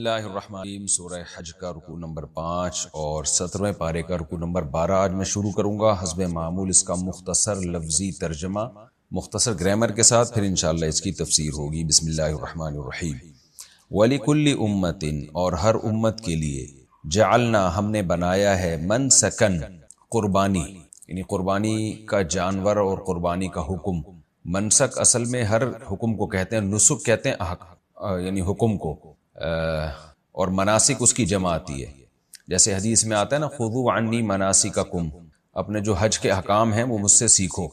اللہ الرحمن الرحیم، سورہ حج کا رکوع نمبر 5 اور 17ویں پارے کا رکوع نمبر 12 آج میں شروع کروں گا حسب معمول اس کا مختصر لفظی ترجمہ مختصر گرامر کے ساتھ، پھر انشاءاللہ اس کی تفسیر ہوگی۔ بسم اللہ الرحمن الرحیم۔ وَلِكُلِّ أُمَّةٍ اور ہر امت کے لیے، جعلنا ہم نے بنایا ہے، منسکن قربانی، یعنی قربانی کا جانور اور قربانی کا حکم۔ منسک اصل میں ہر حکم کو کہتے ہیں، نسک کہتے ہیں یعنی حکم کو، اور مناسک اس کی جمع آتی ہے۔ جیسے حدیث میں آتا ہے نا، خذوا عنی مناسککم، اپنے جو حج کے احکام ہیں وہ مجھ سے سیکھو۔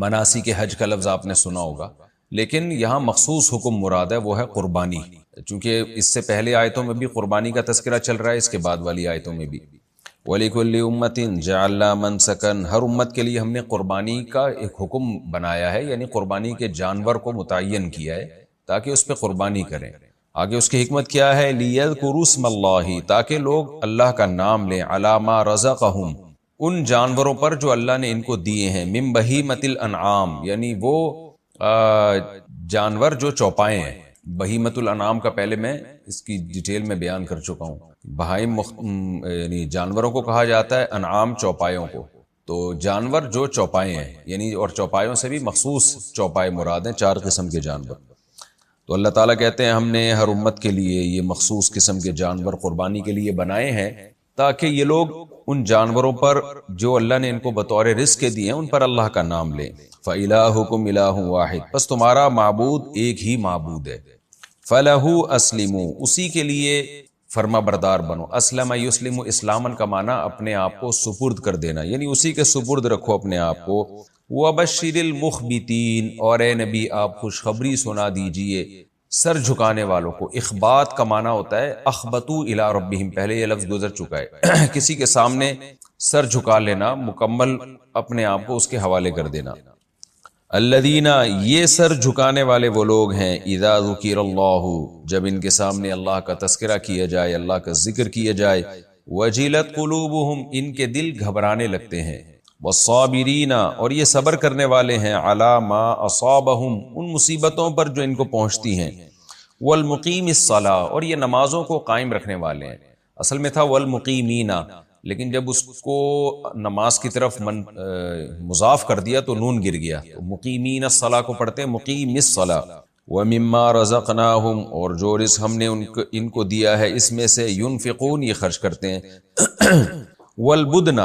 مناسک حج کا لفظ آپ نے سنا ہوگا، لیکن یہاں مخصوص حکم مراد ہے، وہ ہے قربانی، چونکہ اس سے پہلے آیتوں میں بھی قربانی کا تذکرہ چل رہا ہے، اس کے بعد والی آیتوں میں بھی۔ وَلِكُلِّ أُمَّةٍ جَعَلْنَا مَنْسَكًا، ہر امت کے لیے ہم نے قربانی کا ایک حکم بنایا ہے، یعنی قربانی کے جانور کو متعین کیا ہے تاکہ اس پہ قربانی کریں۔ آگے اس کی حکمت کیا ہے؟ لِيَذْكُرُوا اسْمَ اللَّهِ، تاکہ لوگ اللہ کا نام لیں، عَلَىٰ مَا رَزَقَهُمْ، ان جانوروں پر جو اللہ نے ان کو دیے ہیں، مِن بہیمۃ الانعام، یعنی وہ جانور جو چوپائے ہیں۔ بہیمۃ الانعام کا پہلے میں اس کی ڈیٹیل میں بیان کر چکا ہوں۔ بہائم یعنی جانوروں کو کہا جاتا ہے، انعام چوپایوں کو۔ تو جانور جو چوپائے ہیں، یعنی اور چوپایوں سے بھی مخصوص چوپائے مراد ہیں، 4 قسم کے جانور۔ تو اللہ تعالیٰ کہتے ہیں ہم نے ہر امت کے لیے یہ مخصوص قسم کے جانور قربانی کے لیے بنائے ہیں، تاکہ یہ لوگ ان جانوروں پر جو اللہ نے ان کو بطور رزق کے دیے ہیں ان پر اللہ کا نام لیں۔ فَإِلَٰهُكُمْ إِلَٰهٌ وَاحِدٌ، پس تمہارا معبود ایک ہی معبود ہے۔ فَلَهُ أَسْلِمُوا، اسی کے لیے فرما بردار بنو۔ اسلم یسلم، اسلامن کا معنی اپنے آپ کو سپرد کر دینا، یعنی اسی کے سپرد رکھو اپنے آپ کو۔ وَبَشِّرِ الْمُخْبِتِينَ، اور اے نبی آپ خوشخبری سنا دیجئے سر جھکانے والوں کو۔ اخبات کا معنی ہوتا ہے اخبتوا الی ربہم، پہلے یہ لفظ گزر چکا ہے، کسی کے سامنے سر جھکا لینا، مکمل اپنے آپ کو اس کے حوالے کر دینا۔ الذین، یہ سر جھکانے والے وہ لوگ ہیں، اذا ذکر اللہ، جب ان کے سامنے اللہ کا تذکرہ کیا جائے، اللہ کا ذکر کیا جائے، وجلت قلوبہم، ان کے دل گھبرانے لگتے ہیں، والصابرین، اور یہ صبر کرنے والے ہیں، علی ما اصابہم، ان مصیبتوں پر جو ان کو پہنچتی ہیں، والمقیم الصلاۃ، اور یہ نمازوں کو قائم رکھنے والے ہیں۔ اصل میں تھا والمقیمین، لیکن جب اس کو نماز کی طرف مضاف کر دیا تو نون گر گیا، تو مقیمین الصلاۃ کو پڑھتے ہیں مقیم الصلاۃ۔ وَمِمَّا رَزَقْنَاهُمْ، اور جو رزق ہم نے ان کو دیا ہے اس میں سے، ينفقون، یہ خرچ کرتے ہیں۔ والبدن،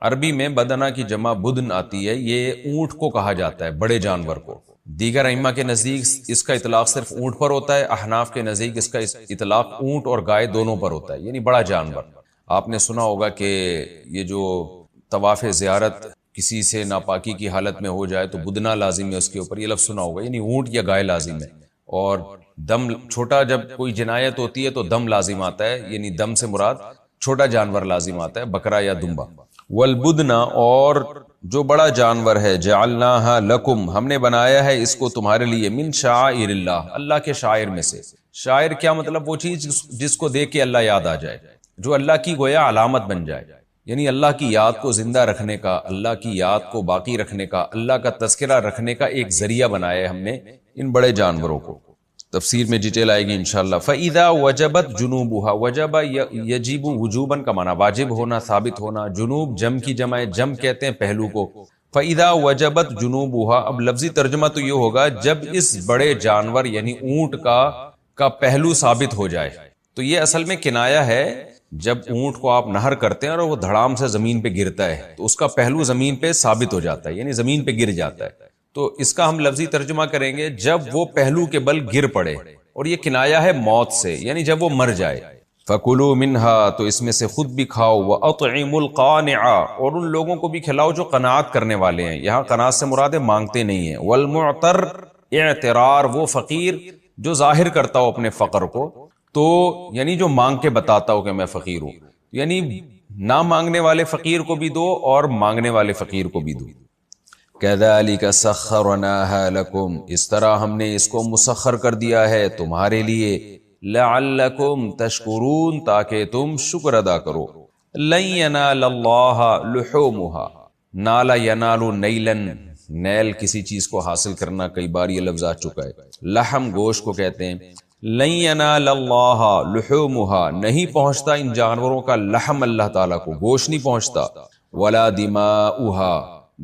عربی میں بدنہ کی جمع بدن آتی ہے، یہ اونٹ کو کہا جاتا ہے، بڑے جانور کو۔ دیگر ائمہ کے نزدیک اس کا اطلاق صرف اونٹ پر ہوتا ہے، احناف کے نزدیک اس کا اطلاق اونٹ اور گائے دونوں پر ہوتا ہے، یعنی بڑا جانور۔ آپ نے سنا ہوگا کہ یہ جو طواف زیارت کسی سے ناپاکی کی حالت میں ہو جائے تو بدنہ لازم ہے اس کے اوپر، یہ لفظ سنا ہوگا، یعنی اونٹ یا گائے لازم ہے۔ اور دم چھوٹا، جب کوئی جنایت ہوتی ہے تو دم لازم آتا ہے، یعنی دم سے مراد چھوٹا جانور لازم آتا ہے، بکرا یا دمبا۔ والبدن، اور جو بڑا جانور ہے، جعلناها لکم، ہم نے بنایا ہے اس کو تمہارے لیے، من شعائر اللہ، اللہ کے شاعر میں سے۔ شاعر کیا مطلب؟ وہ چیز جس کو دیکھ کے اللہ یاد آ جائے، جو اللہ کی گویا علامت بن جائے، یعنی اللہ کی یاد کو زندہ رکھنے کا، اللہ کی یاد کو باقی رکھنے کا، اللہ کا تذکرہ رکھنے کا ایک ذریعہ بنایا ہے ہم نے ان بڑے جانوروں کو۔ تفسیر میں ڈیٹیل آئے گی انشاءاللہ۔ فَإِذَا وَجَبَتْ جُنُوبُهَا، وجب یجب وجوباً کا معنی واجب ہونا، ثابت ہونا۔ جنوب جم کی جمع ہے، جم کہتے ہیں پہلو کو۔ فَإِذَا وَجَبَتْ جُنُوبُهَا، اب لفظی ترجمہ تو یہ ہوگا جب اس بڑے جانور یعنی اونٹ کا پہلو ثابت ہو جائے۔ تو یہ اصل میں کنایا ہے، جب اونٹ کو آپ نہر کرتے ہیں اور وہ دھڑام سے زمین پہ گرتا ہے تو اس کا پہلو زمین پہ ثابت ہو جاتا ہے، یعنی زمین پہ گر جاتا ہے۔ تو اس کا ہم لفظی ترجمہ کریں گے جب وہ پہلو کے بل گر پڑے، اور یہ کنایا ہے موت سے، یعنی جب وہ مر جائے۔ فَكُلُوا مِنْهَا، تو اس میں سے خود بھی کھاؤ، وَأَطْعِمُوا الْقَانِعَ، اور ان لوگوں کو بھی کھلاؤ جو قناعت کرنے والے ہیں، یہاں قناعت سے مراد ہے مانگتے نہیں ہیں۔ وَالْمُعْتَرْ، اعترار، وہ فقیر جو ظاہر کرتا ہو اپنے فقر کو، تو یعنی جو مانگ کے بتاتا ہو کہ میں فقیر ہوں، یعنی نہ مانگنے والے فقیر کو بھی دو اور مانگنے والے فقیر کو بھی دو۔ كَذَلِكَ سَخَّرْنَاهَا لَكُمْ، اس طرح ہم نے اس کو مسخر کر دیا ہے تمہارے لیے، لَعَلَّكُمْ تَشْكُرُونَ، تاکہ تم شکر ادا کرو۔ لَن يَنَالَ اللَّهَ لُحُومُهَا، نَالَ يَنَالُ نَيْلًا، نیل کسی چیز کو حاصل کرنا، کئی بار یہ لفظ آ چکا ہے۔ لحم گوشت کو کہتے ہیں۔ لن ینال اللہ لحومها، نہیں پہنچتا ان جانوروں کا لحم اللہ تعالیٰ کو، گوشت نہیں پہنچتا، ولا دماؤها،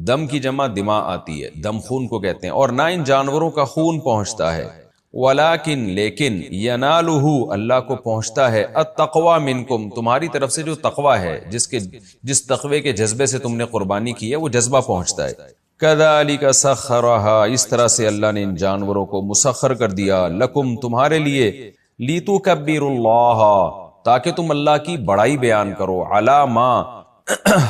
دم کی جمع دماء آتی ہے، دم خون کو کہتے ہیں، اور نہ ان جانوروں کا خون پہنچتا ہے، ولیکن لیکن ینالہ اللہ کو پہنچتا ہے التقوی منکم، تمہاری طرف سے جو تقوی ہے، جس تقوی کے جذبے سے تم نے قربانی کی ہے وہ جذبہ پہنچتا ہے۔ کذالک سخرھا، اس طرح سے اللہ نے ان جانوروں کو مسخر کر دیا، لکم تمہارے لیے، لتکبروا اللہ، تاکہ تم اللہ کی بڑائی بیان کرو، علی ما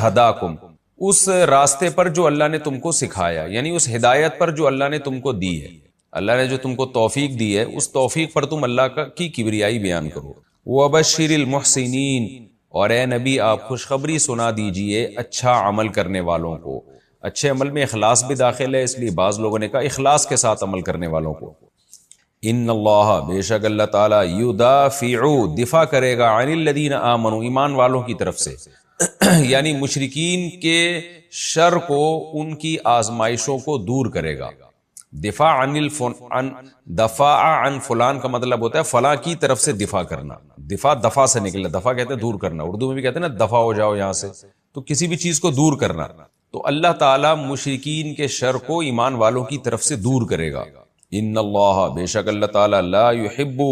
ہداکم، اس راستے پر جو اللہ نے تم کو سکھایا، یعنی اس ہدایت پر جو اللہ نے تم کو دی ہے، اللہ نے جو تم کو توفیق دی ہے اس توفیق پر تم اللہ کی کبریائی بیان کرو۔ وبشر المحسنین، اور اے نبی آپ خوشخبری سنا دیجئے اچھا عمل کرنے والوں کو، اچھے عمل میں اخلاص بھی داخل ہے، اس لیے بعض لوگوں نے کہا اخلاص کے ساتھ عمل کرنے والوں کو۔ ان اللہ، بے شک اللہ تعالیٰ، یدافع، دفاع کرے گا، عن الذین آمنوا، ایمان والوں کی طرف سے، یعنی مشرکین کے شر کو، ان کی آزمائشوں کو دور کرے گا۔ دفاع دفاع عن فلان کا مطلب ہوتا ہے فلاں کی طرف سے دفاع کرنا، دفاع سے نکلا، دفاع کہتے ہیں دور کرنا، اردو میں بھی کہتے ہیں نا دفاع ہو جاؤ یہاں سے، تو کسی بھی چیز کو دور کرنا، تو اللہ تعالیٰ مشرکین کے شر کو ایمان والوں کی طرف سے دور کرے گا۔ ان اللہ، بے شک اللہ تعالیٰ، لا یحب،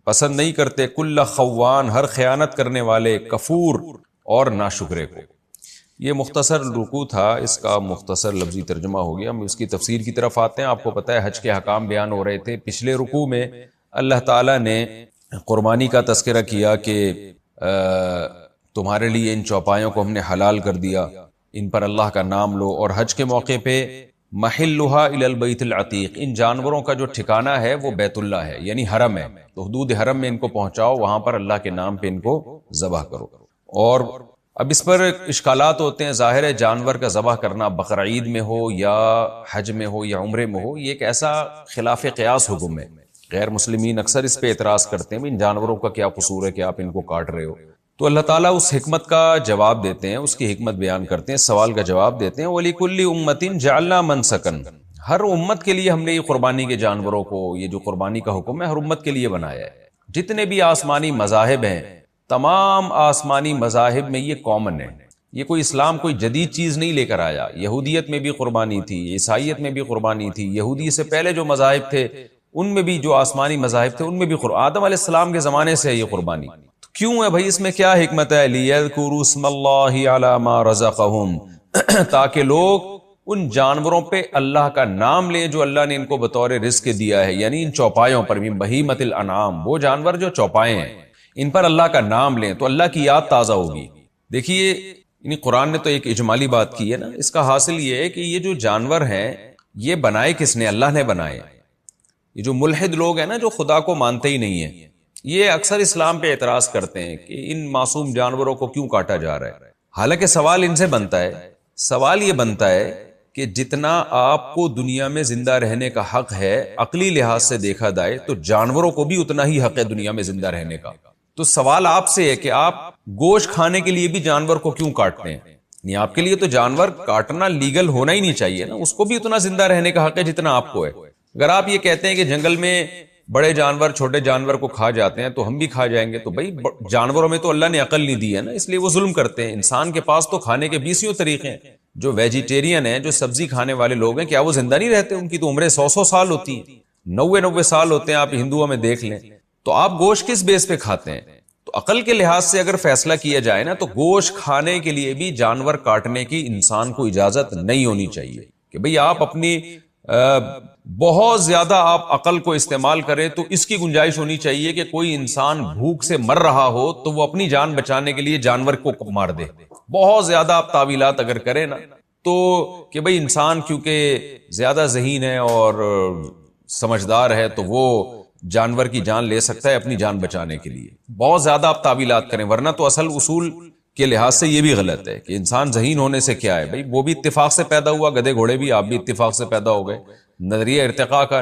پسند نہیں کرتے، کل خوان، ہر خیانت کرنے والے، کفور، اور ناشکرے کو۔ یہ مختصر رکوع تھا، اس کا مختصر لفظی ترجمہ ہو گیا، ہم اس کی تفسیر کی طرف آتے ہیں۔ آپ کو پتہ ہے حج کے احکام بیان ہو رہے تھے، پچھلے رکوع میں اللہ تعالیٰ نے قربانی کا تذکرہ کیا کہ تمہارے لیے ان چوپایوں کو ہم نے حلال کر دیا، ان پر اللہ کا نام لو، اور حج کے موقع پہ محلھا الی البیت العتیق، ان جانوروں کا جو ٹھکانہ ہے وہ بیت اللہ ہے، یعنی حرم ہے، تو حدود حرم میں ان کو پہنچاؤ، وہاں پر اللہ کے نام پہ ان کو ذبح کرو۔ اور اب اس پر اشکالات ہوتے ہیں، ظاہر ہے جانور کا ذبح کرنا بقرعید میں ہو یا حج میں ہو یا عمرے میں ہو، یہ ایک ایسا خلاف قیاس حکم ہے، غیر مسلمین اکثر اس پہ اعتراض کرتے ہیں ان جانوروں کا کیا قصور ہے کہ آپ ان کو کاٹ رہے ہو، تو اللہ تعالیٰ اس حکمت کا جواب دیتے ہیں، اس کی حکمت بیان کرتے ہیں، سوال کا جواب دیتے ہیں۔ وَلِكُلِّ أُمَّةٍ جَعَلْنَا مَنْسَكًا، ہر امت کے لیے ہم نے یہ قربانی کے جانوروں کو، یہ جو قربانی کا حکم ہے ہر امت کے لیے بنایا ہے۔ جتنے بھی آسمانی مذاہب ہیں، تمام آسمانی مذاہب میں یہ کامن ہے، یہ کوئی اسلام کوئی جدید چیز نہیں لے کر آیا۔ یہودیت میں بھی قربانی تھی، عیسائیت میں بھی قربانی تھی، یہودی سے پہلے جو مذاہب تھے ان میں بھی، جو آسمانی مذاہب تھے ان میں بھی آدم علیہ السلام کے زمانے سے ہے یہ قربانی۔ تو کیوں ہے بھائی، اس میں کیا حکمت ہے؟ لِيَذْكُرُوا اسْمَ اللَّهِ عَلَى مَا رَزَقَهُمْ، تاکہ لوگ ان جانوروں پہ اللہ کا نام لیں جو اللہ نے ان کو بطور رزق دیا ہے، یعنی ان چوپایوں پر بھی، بہیمۃ الانعام، وہ جانور جو چوپائے ہیں ان پر اللہ کا نام لیں تو اللہ کی یاد تازہ ہوگی۔ دیکھیے یعنی قرآن نے تو ایک اجمالی بات کی ہے نا، اس کا حاصل یہ ہے کہ یہ جو جانور ہیں یہ بنائے کس نے؟ اللہ نے بنائے۔ یہ جو ملحد لوگ ہیں نا، جو خدا کو مانتے ہی نہیں ہیں، یہ اکثر اسلام پہ اعتراض کرتے ہیں کہ ان معصوم جانوروں کو کیوں کاٹا جا رہا ہے۔ حالانکہ سوال ان سے بنتا ہے، سوال یہ بنتا ہے کہ جتنا آپ کو دنیا میں زندہ رہنے کا حق ہے عقلی لحاظ سے دیکھا جائے تو جانوروں کو بھی اتنا ہی حق ہے دنیا میں زندہ رہنے کا۔ تو سوال آپ سے ہے کہ آپ گوشت کھانے کے لیے بھی جانور کو کیوں کاٹتے ہیں؟ نہیں، آپ کے لیے تو جانور کاٹنا لیگل ہونا ہی نہیں چاہیے نا، اس کو بھی اتنا زندہ رہنے کا حق ہے جتنا آپ کو ہے۔ اگر آپ یہ کہتے ہیں کہ جنگل میں بڑے جانور چھوٹے جانور کو کھا جاتے ہیں تو ہم بھی کھا جائیں گے، تو بھائی جانوروں میں تو اللہ نے عقل نہیں دی ہے نا، اس لیے وہ ظلم کرتے ہیں۔ انسان کے پاس تو کھانے کے 20 طریقے ہیں۔ جو ویجیٹیرین ہیں، جو سبزی کھانے والے لوگ ہیں، کیا وہ زندہ نہیں رہتے؟ ان کی تو عمریں 100 سال ہوتی ہیں، 90 سال ہوتے ہیں، آپ ہندوؤں میں دیکھ لیں۔ تو آپ گوشت کس بیس پہ کھاتے ہیں؟ تو عقل کے لحاظ سے اگر فیصلہ کیا جائے نا، تو گوشت کھانے کے لیے بھی جانور کاٹنے کی انسان کو اجازت نہیں ہونی چاہیے کہ بھئی آپ اپنی بہت زیادہ آپ عقل کو استعمال کریں تو اس کی گنجائش ہونی چاہیے کہ کوئی انسان بھوک سے مر رہا ہو تو وہ اپنی جان بچانے کے لیے جانور کو مار دے۔ بہت زیادہ آپ تعویلات اگر کریں نا، تو کہ بھئی انسان کیونکہ زیادہ ذہین ہے اور سمجھدار ہے تو وہ جانور کی جان لے سکتا ہے اپنی جان بچانے کے لیے، بہت زیادہ آپ تعویلات کریں، ورنہ تو اصل اصول کے لحاظ سے یہ بھی غلط ہے کہ انسان ذہین ہونے سے کیا ہے، بھئی وہ بھی اتفاق سے پیدا ہوا، گدھے گھوڑے بھی، آپ بھی اتفاق سے پیدا ہو گئے، نظریہ ارتقاء کا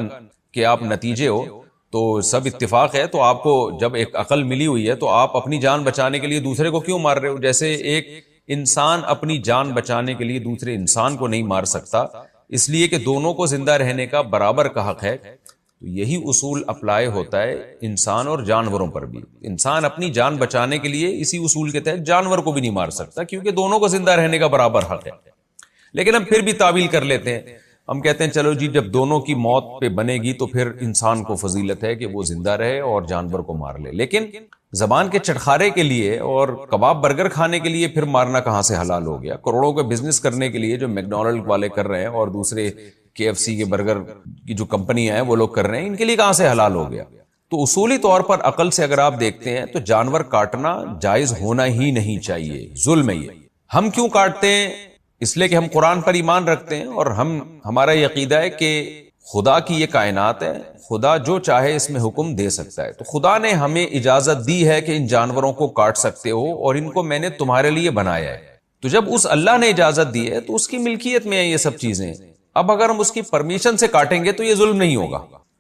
کہ آپ نتیجے ہو تو سب اتفاق ہے، تو آپ کو جب ایک عقل ملی ہوئی ہے تو آپ اپنی جان بچانے کے لیے دوسرے کو کیوں مار رہے ہو؟ جیسے ایک انسان اپنی جان بچانے کے لیے دوسرے انسان کو نہیں مار سکتا، اس لیے کہ دونوں کو زندہ رہنے کا برابر کا حق ہے، تو یہی اصول اپلائی ہوتا ہے انسان اور جانوروں پر بھی. انسان اپنی جان بچانے کے لیے اسی اصول کے تحت جانور کو بھی نہیں مار سکتا، کیونکہ دونوں کو زندہ رہنے کا برابر حق ہے. لیکن ہم پھر بھی تعویل کر لیتے ہیں، ہم کہتے ہیں چلو جی جب دونوں کی موت پہ بنے گی تو پھر انسان کو فضیلت ہے کہ وہ زندہ رہے اور جانور کو مار لے. لیکن زبان کے چٹخارے کے لیے اور کباب برگر کھانے کے لیے پھر مارنا کہاں سے حلال ہو گیا؟ کروڑوں کا بزنس کرنے کے لیے جو میکڈونلڈ والے کر رہے ہیں اور دوسرے KFC کے برگر کی جو کمپنیاں ہیں وہ لوگ کر رہے ہیں، ان کے لیے کہاں سے حلال ہو گیا؟ تو اصولی طور پر عقل سے اگر آپ دیکھتے ہیں تو جانور کاٹنا جائز ہونا ہی نہیں چاہیے، ظلم ہے یہ. ہم کیوں کاٹتے ہیں؟ اس لیے کہ ہم قرآن پر ایمان رکھتے ہیں اور ہمارا یہ عقیدہ ہے کہ خدا کی یہ کائنات ہے، خدا جو چاہے اس میں حکم دے سکتا ہے. تو خدا نے ہمیں اجازت دی ہے کہ ان جانوروں کو کاٹ سکتے ہو اور ان کو میں نے تمہارے لیے بنایا ہے. تو جب اس اللہ نے اجازت دی ہے تو اس کی ملکیت میں ہے یہ سب چیزیں. اب اگر ہم اس کی پرمیشن سے کاٹیں گے تو یہ ظلم نہیں ہوگا.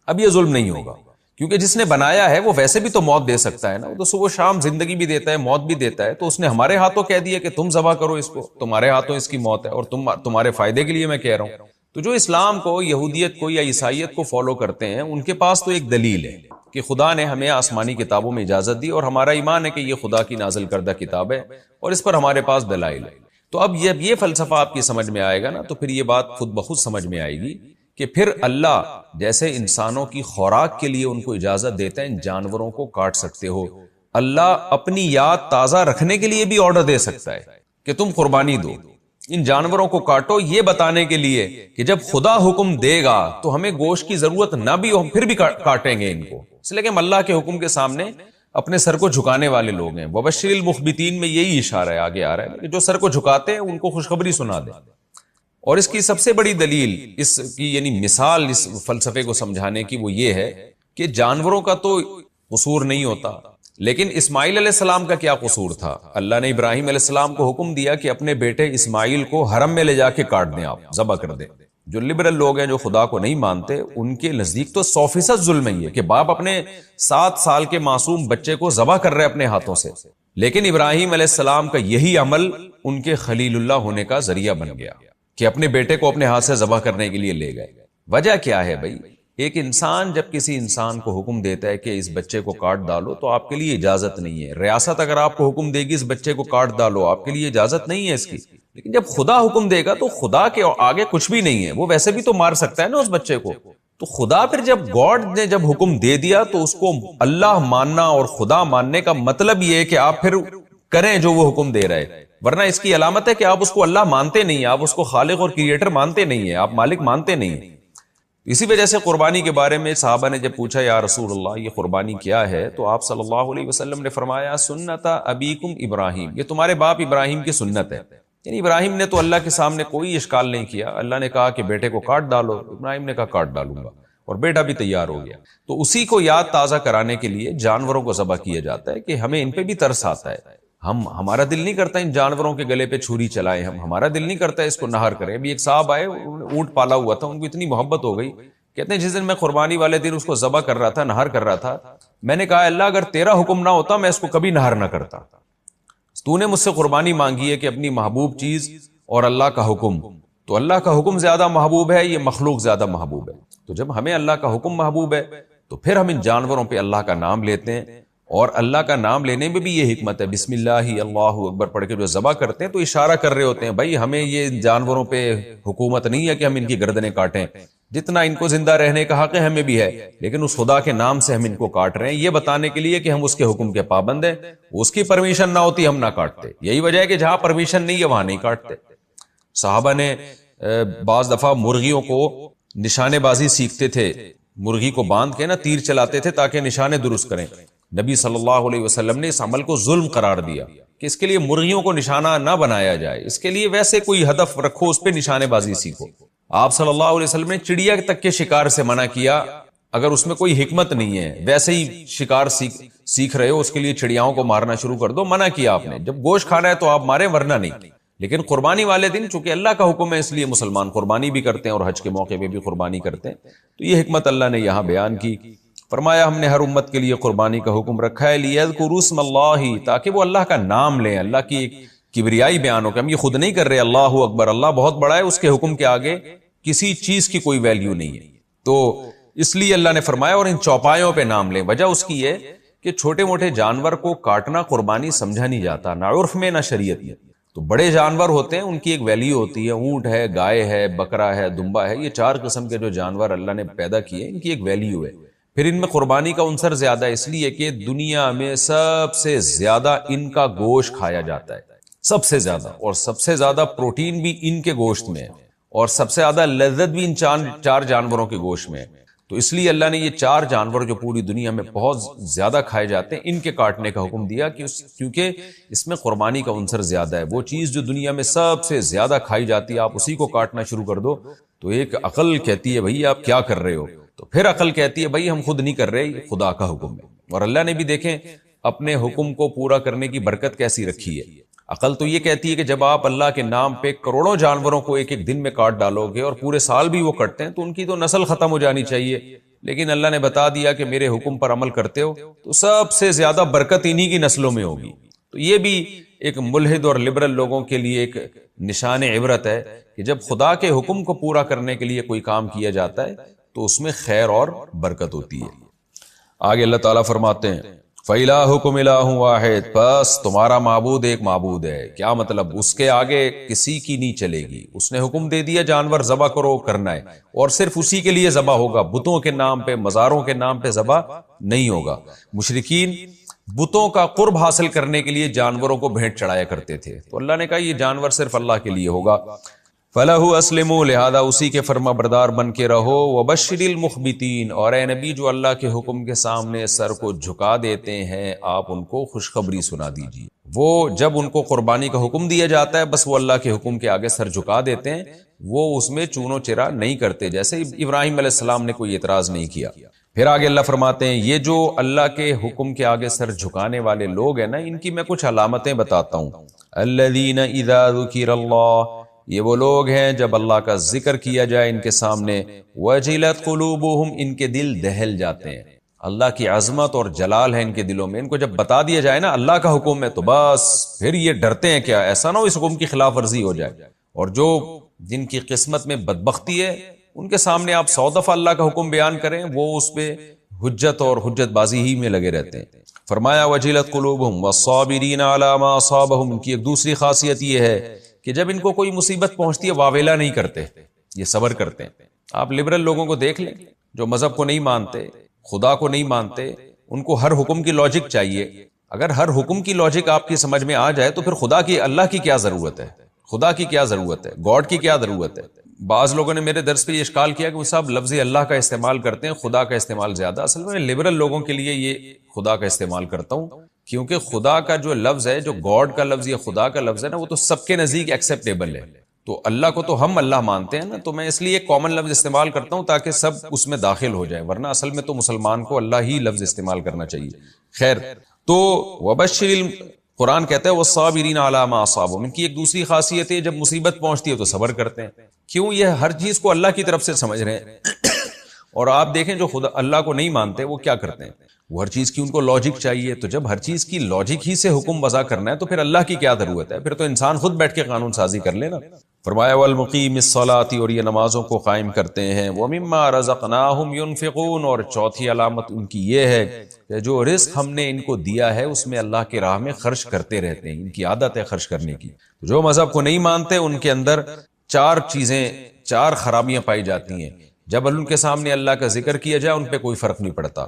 اب یہ ظلم نہیں ہوگا، کیونکہ جس نے بنایا ہے وہ ویسے بھی تو موت دے سکتا ہے نا، وہ تو صبح شام زندگی بھی دیتا ہے، موت بھی دیتا ہے. تو اس نے ہمارے ہاتھوں کہہ دیا کہ تم ذبح کرو اس کو، تمہارے ہاتھوں اس کی موت ہے اور تمہارے فائدے کے لیے میں کہہ رہا ہوں. تو جو اسلام کو، یہودیت کو یا عیسائیت کو فالو کرتے ہیں ان کے پاس تو ایک دلیل ہے کہ خدا نے ہمیں آسمانی کتابوں میں اجازت دی اور ہمارا ایمان ہے کہ یہ خدا کی نازل کردہ کتاب ہے اور اس پر ہمارے پاس دلائل ہے. تو اب جب یہ فلسفہ آپ کی سمجھ میں آئے گا نا تو پھر یہ بات خود بخود سمجھ میں آئے گی کہ پھر اللہ جیسے انسانوں کی خوراک کے لیے ان کو اجازت دیتا ہے ان جانوروں کو کاٹ سکتے ہو، اللہ اپنی یاد تازہ رکھنے کے لیے بھی آرڈر دے سکتا ہے کہ تم قربانی دو، ان جانوروں کو کاٹو، یہ بتانے کے لیے کہ جب خدا حکم دے گا تو ہمیں گوشت کی ضرورت نہ بھی ہو پھر بھی کاٹیں گے ان کو، اس لیے کہ ہم اللہ کے حکم کے سامنے اپنے سر کو جھکانے والے لوگ ہیں. وبشر المخبتین میں یہی اشارہ ہے، آگے آ رہا ہے کہ جو سر کو جھکاتے ہیں ان کو خوشخبری سنا دیں. اور اس کی سب سے بڑی دلیل، اس کی یعنی مثال اس فلسفے کو سمجھانے کی وہ یہ ہے کہ جانوروں کا تو قصور نہیں ہوتا، لیکن اسماعیل علیہ السلام کا کیا قصور تھا؟ اللہ نے ابراہیم علیہ السلام کو حکم دیا کہ اپنے بیٹے اسماعیل کو حرم میں لے جا کے کاٹ دیں، آپ ذبح کر دیں. جو لبرل لوگ ہیں جو خدا کو نہیں مانتے ان کے نزدیک تو 100% ظلم ہے کہ باپ اپنے 7 سال کے معصوم بچے کو ذبح کر رہے اپنے ہاتھوں سے. لیکن ابراہیم علیہ السلام کا یہی عمل ان کے خلیل اللہ ہونے کا ذریعہ بن گیا کہ اپنے بیٹے کو اپنے ہاتھ سے ذبح کرنے کے لیے لے گئے. وجہ کیا ہے بھائی؟ ایک انسان جب کسی انسان کو حکم دیتا ہے کہ اس بچے کو کاٹ ڈالو تو آپ کے لیے اجازت نہیں ہے. ریاست اگر آپ کو حکم دے گی اس بچے کو کاٹ ڈالو، آپ کے لیے اجازت نہیں ہے اس کی. لیکن جب خدا حکم دے گا تو خدا کے آگے کچھ بھی نہیں ہے، وہ ویسے بھی تو مار سکتا ہے نا اس بچے کو. تو خدا پھر جب گاڈ نے جب حکم دے دیا تو اس کو اللہ ماننا اور خدا ماننے کا مطلب یہ ہے کہ آپ پھر کریں جو وہ حکم دے رہے، ورنہ اس کی علامت ہے کہ آپ اس کو اللہ مانتے نہیں، آپ اس کو خالق اور کریٹر مانتے نہیں ہیں، آپ مالک مانتے نہیں ہیں. اسی وجہ سے قربانی کے بارے میں صحابہ نے جب پوچھا یا رسول اللہ یہ قربانی کیا ہے تو آپ صلی اللہ علیہ وسلم نے فرمایا سنت ابیکم ابراہیم، یہ تمہارے باپ ابراہیم کی سنت ہے. یعنی ابراہیم نے تو اللہ کے سامنے کوئی اشکال نہیں کیا، اللہ نے کہا کہ بیٹے کو کاٹ ڈالو، ابراہیم نے کہا کاٹ ڈالوں گا اور بیٹا بھی تیار ہو گیا. تو اسی کو یاد تازہ کرانے کے لیے جانوروں کو ذبح کیا جاتا ہے کہ ہمیں ان پہ بھی ترس آتا ہے. ہمارا دل نہیں کرتا ان جانوروں کے گلے پہ چھری چلائیں، ہمارا دل نہیں کرتا اس کو نہر کریں. ابھی ایک صاحب آئے، اونٹ پالا ہوا تھا، ان کو اتنی محبت ہو گئی، کہتے ہیں جس دن میں قربانی والے دن اس کو ذبح کر رہا تھا، نہر کر رہا تھا، میں نے کہا اللہ اگر تیرا حکم نہ ہوتا میں اس کو کبھی نہر نہ کرتا. تو نے مجھ سے قربانی مانگی ہے کہ اپنی محبوب چیز اور اللہ کا حکم، تو اللہ کا حکم زیادہ محبوب ہے، یہ مخلوق زیادہ محبوب ہے. تو جب ہمیں اللہ کا حکم محبوب ہے تو پھر ہم ان جانوروں پہ اللہ کا نام لیتے ہیں، اور اللہ کا نام لینے میں بھی یہ حکمت ہے، بسم اللہ اللہ اکبر پڑھ کے جو ذبح کرتے ہیں تو اشارہ کر رہے ہوتے ہیں بھائی ہمیں یہ جانوروں پہ حکومت نہیں ہے کہ ہم ان کی گردنیں کاٹیں، جتنا ان کو زندہ رہنے کا حق ہے ہمیں بھی ہے، لیکن اس خدا کے نام سے ہم ان کو کاٹ رہے ہیں، یہ بتانے کے لیے کہ ہم اس کے حکم کے پابند ہیں. اس کی پرمیشن نہ ہوتی ہم نہ کاٹتے. یہی وجہ ہے کہ جہاں پرمیشن نہیں ہے وہاں نہیں کاٹتے. صحابہ نے بعض دفعہ مرغیوں کو نشانے بازی سیکھتے تھے، مرغی کو باندھ کے نا تیر چلاتے تھے تاکہ نشانے درست کریں. نبی صلی اللہ علیہ وسلم نے اس عمل کو ظلم قرار دیا کہ اس کے لیے مرغیوں کو نشانہ نہ بنایا جائے، اس کے لیے ویسے کوئی ہدف رکھو، اس پہ نشانے بازی سیکھو. آپ صلی اللہ علیہ وسلم نے چڑیا تک کے شکار سے منع کیا اگر اس میں کوئی حکمت نہیں ہے، ویسے ہی شکار سیکھ رہے ہو اس کے لیے چڑیاؤں کو مارنا شروع کر دو، منع کیا آپ نے. جب گوشت کھانا ہے تو آپ ماریں ورنہ نہیں. لیکن قربانی والے دن چونکہ اللہ کا حکم ہے اس لیے مسلمان قربانی بھی کرتے ہیں اور حج کے موقع پہ بھی قربانی کرتے ہیں. تو یہ حکمت اللہ نے یہاں بیان کی. فرمایا ہم نے ہر امت کے لیے قربانی کا حکم رکھا ہے لِيَذْكُرُوا اسْمَ اللَّهِ، تاکہ وہ اللہ کا نام لیں، اللہ کی کبریائی بیان ہو کہ ہم یہ خود نہیں کر رہے، اللہ اکبر، اللہ بہت بڑا ہے، اس کے حکم کے آگے کسی چیز کی کوئی ویلیو نہیں ہے. تو اس لیے اللہ نے فرمایا اور ان چوپایوں پہ نام لیں. وجہ اس کی ہے کہ چھوٹے موٹے جانور کو کاٹنا قربانی سمجھا نہیں جاتا، نہ عرف میں نہ شریعت میں. تو بڑے جانور ہوتے ہیں ان کی ایک ویلیو ہوتی ہے. اونٹ ہے، گائے ہے، بکرا ہے، دمبا ہے، یہ 4 قسم کے جو جانور اللہ نے پیدا کیے ان کی ایک ویلیو ہے. پھر ان میں قربانی کا عنصر زیادہ ہے، اس لیے کہ دنیا میں سب سے زیادہ ان کا گوشت کھایا جاتا ہے، سب سے زیادہ، اور سب سے زیادہ پروٹین بھی ان کے گوشت میں ہے، اور سب سے زیادہ لذت بھی ان 4 جانوروں کے گوشت میں ہے. تو اس لیے اللہ نے یہ 4 جانور جو پوری دنیا میں بہت زیادہ کھائے جاتے ہیں ان کے کاٹنے کا حکم دیا، کیونکہ اس میں قربانی کا عنصر زیادہ ہے. وہ چیز جو دنیا میں سب سے زیادہ کھائی جاتی ہے آپ اسی کو کاٹنا شروع کر دو تو ایک عقل کہتی ہے بھائی آپ کیا کر رہے ہو، تو پھر عقل کہتی ہے بھائی ہم خود نہیں کر رہے، یہ خدا کا حکم ہے. اور اللہ نے بھی دیکھیں اپنے حکم کو پورا کرنے کی برکت کیسی رکھی ہے. عقل تو یہ کہتی ہے کہ جب آپ اللہ کے نام پہ کروڑوں جانوروں کو ایک ایک دن میں کاٹ ڈالو گے اور پورے سال بھی وہ کٹتے ہیں تو ان کی تو نسل ختم ہو جانی چاہیے. لیکن اللہ نے بتا دیا کہ میرے حکم پر عمل کرتے ہو تو سب سے زیادہ برکت انہی کی نسلوں میں ہوگی. تو یہ بھی ایک ملحد اور لبرل لوگوں کے لیے ایک نشان عبرت ہے کہ جب خدا کے حکم کو پورا کرنے کے لیے کوئی کام کیا جاتا ہے تو اس میں خیر اور برکت ہوتی ہے. آگے اللہ تعالیٰ فرماتے ہیں فَإِلَٰهُكُمْ إِلَٰهٌ وَاحِدٌ، بس تمہارا معبود ایک معبود ہے. کیا مطلب؟ اس کے آگے کسی کی نہیں چلے گی. اس نے حکم دے دیا جانور ذبح کرو، کرنا ہے، اور صرف اسی کے لیے ذبح ہوگا. بتوں کے نام پہ، مزاروں کے نام پہ ذبح نہیں ہوگا. مشرکین بتوں کا قرب حاصل کرنے کے لیے جانوروں کو بھیٹ چڑھایا کرتے تھے، تو اللہ نے کہا یہ جانور صرف اللہ کے لیے ہوگا. فَلَهُ أَسْلِمُوا، لہذا اسی کے فرما بردار بن کے رہو. وَبَشِّرِ الْمُخْبِتِينَ، اور اے نبی جو اللہ کے حکم کے سامنے سر کو جھکا دیتے ہیں آپ ان کو خوشخبری سنا دیجیے. وہ جب ان کو قربانی کا حکم دیا جاتا ہے بس وہ اللہ کے حکم کے آگے سر جھکا دیتے ہیں، وہ اس میں چونو چرا نہیں کرتے، جیسے ابراہیم علیہ السلام نے کوئی اعتراض نہیں کیا. پھر آگے اللہ فرماتے ہیں یہ جو اللہ کے حکم کے آگے سر جھکانے والے لوگ ہیں نا، ان کی میں کچھ علامتیں بتاتا ہوں. الذین اذا ذکر اللہ، یہ وہ لوگ ہیں جب اللہ کا ذکر کیا جائے ان کے سامنے، وجلت قلوبہم، ان کے دل دہل جاتے ہیں. اللہ کی عظمت اور جلال ہے ان کے دلوں میں، ان کو جب بتا دیا جائے نا اللہ کا حکم ہے تو بس پھر یہ ڈرتے ہیں کیا ایسا نہ ہو اس حکم کی خلاف ورزی ہو جائے. اور جو جن کی قسمت میں بدبختی ہے ان کے سامنے آپ 100 دفعہ اللہ کا حکم بیان کریں وہ اس پہ حجت اور حجت بازی ہی میں لگے رہتے ہیں. فرمایا وجلت قلوبہم والصابرین علی ما اصابہم، ان کی ایک دوسری خاصیت یہ ہے کہ جب ان کو کوئی مصیبت پہنچتی ہے واویلا نہیں کرتے، یہ صبر کرتے ہیں. آپ لبرل لوگوں کو دیکھ لیں جو مذہب کو نہیں مانتے، خدا کو نہیں مانتے، ان کو ہر حکم کی لاجک چاہیے. اگر ہر حکم کی لاجک آپ کی سمجھ میں آ جائے تو پھر خدا کی، اللہ کی کیا ضرورت ہے، خدا کی کیا ضرورت ہے، گاڈ کی کیا ضرورت ہے. بعض لوگوں نے میرے درس پہ یہ اشکال کیا کہ وہ صاحب لفظ اللہ کا استعمال کرتے ہیں، خدا کا استعمال زیادہ. اصل میں لبرل لوگوں کے لیے یہ خدا کا استعمال کرتا ہوں، کیونکہ خدا کا جو لفظ ہے، جو گاڈ کا لفظ یا خدا کا لفظ ہے نا، وہ تو سب کے نزدیک ایکسیپٹیبل ہے. تو اللہ کو تو ہم اللہ مانتے ہیں نا، تو میں اس لیے ایک کامن لفظ استعمال کرتا ہوں تاکہ سب اس میں داخل ہو جائے، ورنہ اصل میں تو مسلمان کو اللہ ہی لفظ استعمال کرنا چاہیے. خیر، تو وبشر، قرآن کہتا ہے والصابرین علی ما اصابہم، ان کی ایک دوسری خاصیت ہے جب مصیبت پہنچتی ہے تو صبر کرتے ہیں. کیوں؟ یہ ہر چیز کو اللہ کی طرف سے سمجھ رہے ہیں. اور آپ دیکھیں جو خدا اللہ کو نہیں مانتے وہ کیا کرتے ہیں، وہ ہر چیز کی ان کو لاجک چاہیے. تو جب ہر چیز کی لاجک ہی سے حکم وضع کرنا ہے تو پھر اللہ کی کیا ضرورت ہے، پھر تو انسان خود بیٹھ کے قانون سازی کر لینا. فرمایا والمقیم الصلاۃ، اور یہ نمازوں کو قائم کرتے ہیں. ومما رزقناہم ینفقون، اور چوتھی علامت ان کی یہ ہے کہ جو رزق ہم نے ان کو دیا ہے اس میں اللہ کی راہ میں خرچ کرتے رہتے ہیں. ان کی عادت ہے خرچ کرنے کی. جو مذہب کو نہیں مانتے ان کے اندر 4 چیزیں، 4 خرابیاں پائی جاتی ہیں. جب ان کے سامنے اللہ کا ذکر کیا جائے ان پہ کوئی فرق نہیں پڑتا.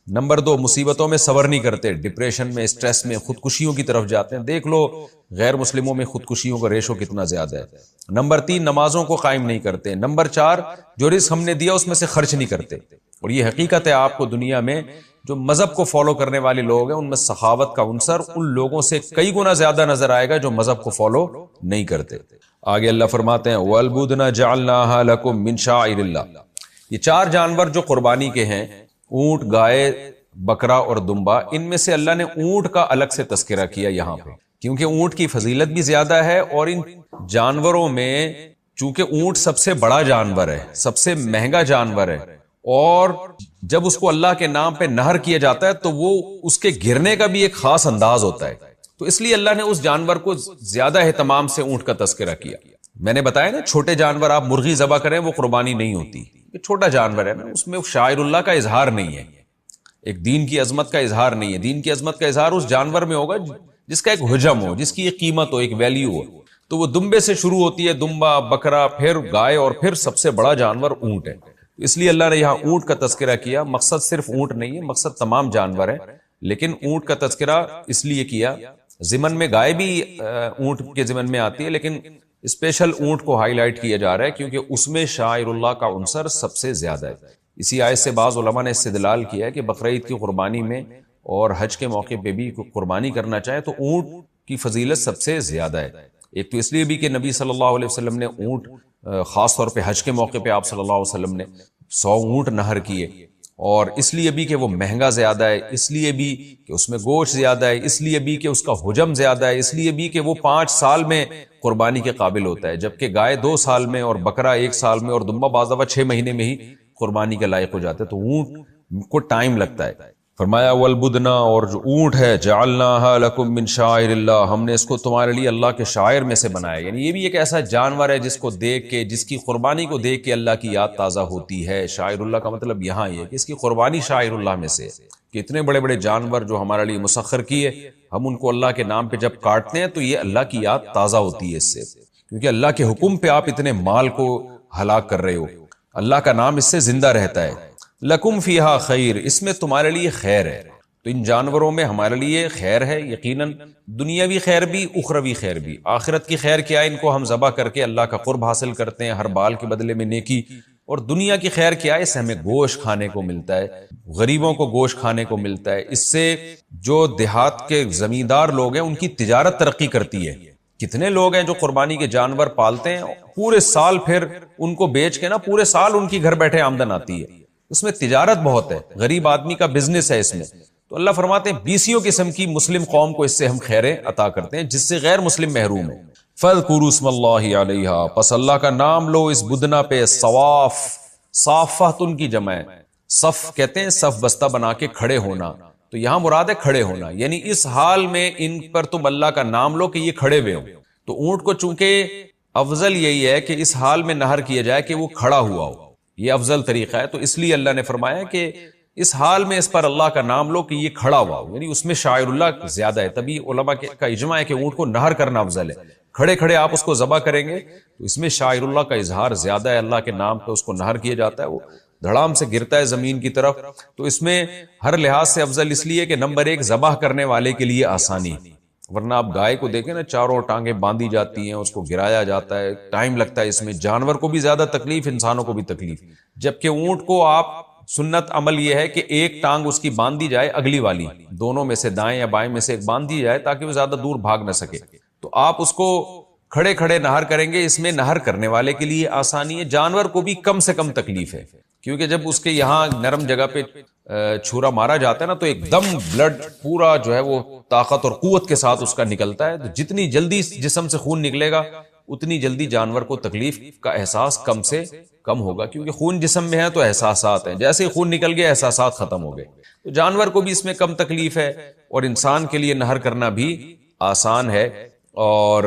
نمبر 2، مصیبتوں میں صبر نہیں کرتے، ڈپریشن میں، اسٹریس میں، خودکشیوں کی طرف جاتے ہیں. دیکھ لو غیر مسلموں میں خودکشیوں کا ریشو کتنا زیادہ ہے. نمبر 3، نمازوں کو قائم نہیں کرتے. نمبر 4، جو رزق ہم نے دیا اس میں سے خرچ نہیں کرتے. اور یہ حقیقت ہے، آپ کو دنیا میں جو مذہب کو فالو کرنے والے لوگ ہیں ان میں سخاوت کا عنصر ان لوگوں سے کئی گنا زیادہ نظر آئے گا جو مذہب کو فالو نہیں کرتے. آگے اللہ فرماتے ہیں وَالْبُدْنَ جَعَلْنَاهَا لَكُم مِّن شَعَائِرِ اللَّهِ، یہ 4 جانور جو قربانی کے ہیں، اونٹ، گائے، بکرا اور دمبا، ان میں سے اللہ نے اونٹ کا الگ سے تذکرہ کیا یہاں پہ، کیونکہ اونٹ کی فضیلت بھی زیادہ ہے. اور ان جانوروں میں چونکہ اونٹ سب سے بڑا جانور ہے، سب سے مہنگا جانور ہے، اور جب اس کو اللہ کے نام پہ نہر کیا جاتا ہے تو وہ اس کے گرنے کا بھی ایک خاص انداز ہوتا ہے. تو اس لیے اللہ نے اس جانور کو زیادہ اہتمام سے اونٹ کا تذکرہ کیا. میں نے بتایا نا چھوٹے جانور آپ مرغی ذبح کریں وہ قربانی نہیں ہوتی، چھوٹا جانور ہے نا، اس میں شاعر اللہ کا اظہار نہیں ہے، ایک دین کی عظمت کا اظہار نہیں ہے. دین کی عظمت کا اظہار اس جانور میں ہوگا جس کا ایک حجم ہو، جس کی ایک قیمت ہو، ایک ویلیو ہو. تو وہ دمبے سے شروع ہوتی ہے، دمبا، بکرا، پھر گائے، اور پھر سب سے بڑا جانور اونٹ ہے. اس لیے اللہ نے یہاں اونٹ کا تذکرہ کیا. مقصد صرف اونٹ نہیں ہے، مقصد تمام جانور ہے، لیکن اونٹ کا تذکرہ اس لیے کیا. ضمن میں گائے بھی اونٹ کے ضمن میں آتی ہے، لیکن اسپیشل اونٹ کو ہائی لائٹ کیا جا رہا ہے کیونکہ اس میں شاعر اللہ کا عنصر سب سے زیادہ ہے. اسی آیت سے بعض علماء نے استدلال کیا ہے کہ بقرعید کی قربانی میں اور حج کے موقع پہ بھی قربانی کرنا چاہے تو اونٹ کی فضیلت سب سے زیادہ ہے. ایک تو اس لیے بھی کہ نبی صلی اللہ علیہ وسلم نے اونٹ، خاص طور پہ حج کے موقع پہ آپ صلی اللہ علیہ وسلم نے 100 اونٹ نہر کیے، اور اس لیے بھی کہ وہ مہنگا زیادہ ہے، اس لیے بھی کہ اس میں گوشت زیادہ ہے، اس لیے بھی کہ اس کا حجم زیادہ ہے، اس لیے بھی کہ وہ 5 سال میں قربانی کے قابل ہوتا ہے، جبکہ گائے 2 سال میں اور بکرا 1 سال میں اور دمبا بعض دفعہ 6 مہینے میں ہی قربانی کے لائق ہو جاتا ہے. تو اونٹ کو ٹائم لگتا ہے. فرمایا والبدنا، اور جو اونٹ ہے، جعلناها لکم من شعائر اللہ، ہم نے اس کو تمہارے لیے اللہ کے شاعر میں سے بنایا. یعنی یہ بھی ایک ایسا جانور ہے جس کو دیکھ کے، جس کی قربانی کو دیکھ کے اللہ کی یاد تازہ ہوتی ہے. شاعر اللہ کا مطلب یہاں یہ ہے کہ اس کی قربانی شاعر اللہ میں سے ہے کہ اتنے بڑے بڑے جانور جو ہمارے لیے مسخر کیے، ہم ان کو اللہ کے نام پہ جب کاٹتے ہیں تو یہ اللہ کی یاد تازہ ہوتی ہے اس سے، کیونکہ اللہ کے حکم پہ آپ اتنے مال کو ہلاک کر رہے ہو. اللہ کا نام اس سے زندہ رہتا ہے. لکم فیہا خیر، اس میں تمہارے لیے خیر ہے. تو ان جانوروں میں ہمارے لیے خیر ہے یقیناً، دنیاوی خیر بھی، اخروی خیر بھی. آخرت کی خیر کیا ہے؟ ان کو ہم ذبح کر کے اللہ کا قرب حاصل کرتے ہیں، ہر بال کے بدلے میں نیکی. اور دنیا کی خیر کیا ہے؟ اس سے ہمیں گوشت کھانے کو ملتا ہے، غریبوں کو گوشت کھانے کو ملتا ہے. اس سے جو دیہات کے زمیندار لوگ ہیں ان کی تجارت ترقی کرتی ہے. کتنے لوگ ہیں جو قربانی کے جانور پالتے ہیں، پورے سال پھر ان کو بیچ کے نا پورے سال ان کی گھر بیٹھے آمدن آتی ہے. اس میں تجارت بہت ہے، غریب آدمی کا بزنس ہے اس میں. تو اللہ فرماتے ہیں 20 قسم کی مسلم قوم کو اس سے ہم خیریں عطا کرتے ہیں جس سے غیر مسلم محروم ہے. فَاذْكُرُوا اسْمَ اللَّهِ عَلَيْهَا، پس اللہ کا نام لو اس بدنا پہ. صواف، صافۃ کی جمع ہے. صف کہتے ہیں صف بستہ بنا کے کھڑے ہونا، تو یہاں مراد ہے کھڑے ہونا، یعنی اس حال میں ان پر تم اللہ کا نام لو کہ یہ کھڑے ہوئے ہوں. تو اونٹ کو چونکہ افضل یہی ہے کہ اس حال میں نہر کیا جائے کہ وہ کھڑا ہوا ہو، یہ افضل طریقہ ہے. تو اس لیے اللہ نے فرمایا کہ اس حال میں اس پر اللہ کا نام لو کہ یہ کھڑا ہوا ہو، یعنی اس میں شاعر اللہ زیادہ ہے. تبھی علماء کا اجماع ہے کہ اونٹ کو نہر کرنا افضل ہے. کھڑے کھڑے آپ اس کو ذبح کریں گے تو اس میں شاعر اللہ کا اظہار زیادہ ہے، اللہ کے نام پہ اس کو نہر کیا جاتا ہے، وہ دھڑام سے گرتا ہے زمین کی طرف. تو اس میں ہر لحاظ سے افضل اس لیے کہ نمبر 1 ذبح کرنے والے کے لیے آسانی. ورنہ آپ گائے کو دیکھیں نا، چاروں ٹانگیں باندھی جاتی ہیں، اس کو گرایا جاتا ہے، ٹائم لگتا ہے. اس میں جانور کو بھی زیادہ تکلیف، انسانوں کو بھی تکلیف. جبکہ اونٹ کو آپ سنت عمل یہ ہے کہ ایک ٹانگ اس کی باندھی جائے، اگلی والی دونوں میں سے دائیں یا بائیں میں سے ایک باندھی جائے تاکہ وہ زیادہ دور بھاگ نہ سکے. تو آپ اس کو کھڑے کھڑے نہر کریں گے، اس میں نہر کرنے والے کے لیے آسانی ہے. جانور کو بھی کم سے کم تکلیف ہے، کیونکہ جب اس کے یہاں نرم جگہ پہ چھرا مارا جاتا ہے نا تو ایک دم بلڈ پورا جو ہے وہ طاقت اور قوت کے ساتھ اس کا نکلتا ہے. تو جتنی جلدی جسم سے خون نکلے گا اتنی جلدی جانور کو تکلیف کا احساس کم سے کم ہوگا، کیونکہ خون جسم میں ہے تو احساسات ہیں، جیسے خون نکل گیا احساسات ختم ہو گئے. تو جانور کو بھی اس میں کم تکلیف ہے، اور انسان کے لیے نہر کرنا بھی آسان ہے، اور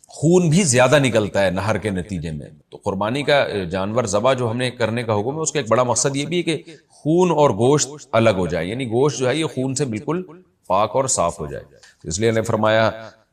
خون بھی زیادہ نکلتا ہے نہر کے نتیجے میں. تو قربانی کا جانور ذبح جو ہم نے کرنے کا حکم ہے، اس کا ایک بڑا مقصد یہ بھی ہے کہ خون اور گوشت الگ ہو جائے، یعنی گوشت جو ہے یہ خون سے بالکل پاک اور صاف ہو جائے. اس لیے نے فرمایا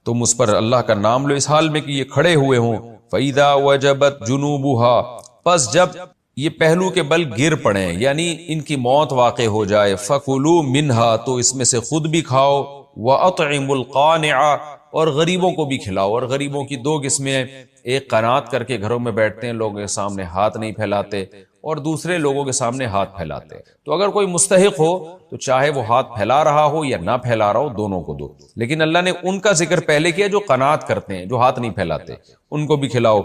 تم اس پر اللہ کا نام لو اس حال میں کہ یہ کھڑے ہوئے ہوں. فَإِذَا وَجَبَتْ جُنُوبُهَا، پس جب یہ پہلو کے بل گر پڑیں، یعنی ان کی موت واقع ہو جائے، فَكُلُوا مِنْهَا، تو اس میں سے خود بھی کھاؤ، وَأَطْعِمُوا الْقَانِعَ، اور غریبوں کو بھی کھلاؤ. اور غریبوں کی 2 قسمیں ہیں، ایک قناعت کر کے گھروں میں بیٹھتے ہیں، لوگوں کے سامنے ہاتھ نہیں پھیلاتے، اور دوسرے لوگوں کے سامنے ہاتھ پھیلاتے. تو اگر کوئی مستحق ہو تو چاہے وہ ہاتھ پھیلا رہا ہو یا نہ پھیلا رہا ہو، دونوں کو دو. لیکن اللہ نے ان کا ذکر پہلے کیا جو قناعت کرتے ہیں، جو ہاتھ نہیں پھیلاتے، ان کو بھی کھلاؤ.